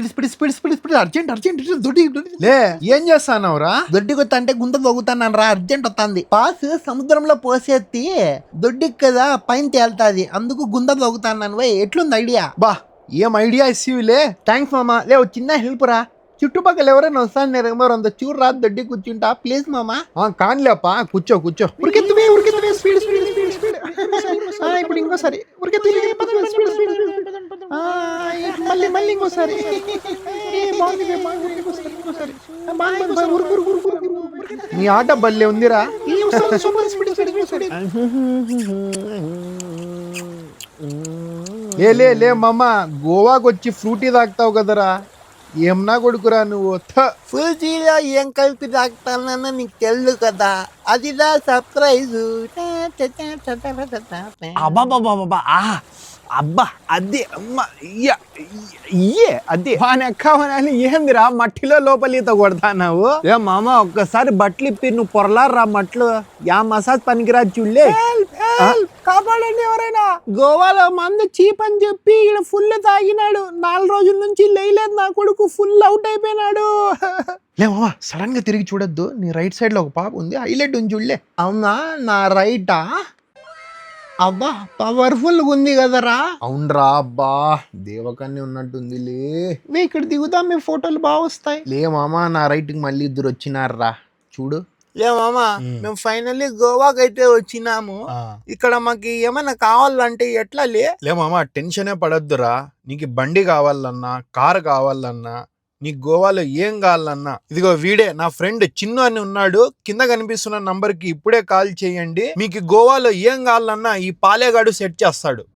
Speed urgent దొడ్డి లే ఏం చేస్తానవురా? దొడ్డికి అంటే గుంత దొగుతాను రా, అర్జెంట్ వస్తుంది. పాస్ సముద్రంలో పోసేత్తి దొడ్డికి కదా పైన తేలుతాది, అందుకు గుంత దొగుతాను. ఎట్లుంది ఐడియా? బా ఏం ఐడియా ఇస్సివిలే. థ్యాంక్స్ మామా. లే చిన్న హెల్ప్ రా, చుట్టుపక్కల ఎవరైనా వస్తాను అంత చూడు రా, దొడ్డి కూర్చుంటా ప్లీజ్ మామా. కానిలేపా, కూర్చో. ఉరికెత్తువే స్పీడ్. ఇప్పుడు ఇంకోసారి మళ్ళీ ఇంకోసారి. నీ ఆట బల్లే ఉందిరా. లే మామ, గోవాకి వచ్చి ఫ్రూటీ తాగుతావు కదరా, ఏమన్నా కొడుకురా నువ్వు. ఫుల్జీలో ఏం కలిపి తాగుతానన్న నీకు తెలుసు కదా, అదిదా సర్ప్రైజ్. అబ్బాబాబా అబ్బా అదే అమ్మ అదే వానెక్కవనాలి. ఏందిరా మట్టిలో లోపలిత కొడతావు? ఏ మామ ఒక్కసారి బట్టలు ఇప్పి నువ్వు పొరలారా మట్లు. యా మసాజ్ పనికిరాదు చూడలే. కాపాడండి ఎవరైనా. గోవాలో మందు చీప్ అని చెప్పి ఇక్కడ ఫుల్ తాగినాడు, 4 రోజుల నుంచి లేయలేదు నా కొడుకు, ఫుల్ అవుట్ అయిపోయినాడు. లే మామా, సడన్ గా తిరిగి చూడొద్దు, నీ రైట్ సైడ్ లో ఒక పాప ఉంది, హైలైట్ ఉంది చూడలే. అవునా, నా రైటా? అబ్బా పవర్ఫుల్ ఉంది కదరా. అవునరా, అబ్బా దేవకన్య ఉన్నట్టుందిలే. ఇక్కడ దిగుదాం, మీ ఫోటోలు బాగా వస్తాయి. లే మామ, నా రైట్కి మళ్ళీ ఇద్దరు వచ్చినారా చూడు. లే మామా, మేము ఫైనల్లీ గోవాకి అయితే వచ్చినాము. ఇక్కడ మాకు ఏమైనా కావాలంటే ఎట్లా? లే మామ, టెన్షనే పడొద్దురా. నీకు బండి కావాలన్నా, కారు కావాలన్నా, నీకు గోవాలో ఏం కావాలన్నా, ఇదిగో వీడే నా ఫ్రెండ్ చిన్ను అని ఉన్నాడు, కింద కనిపిస్తున్న నంబర్ కి ఇప్పుడే కాల్ చేయండి. మీకు గోవాలో ఏం కావాలన్నా ఈ పాలేగాడు సెట్ చేస్తాడు.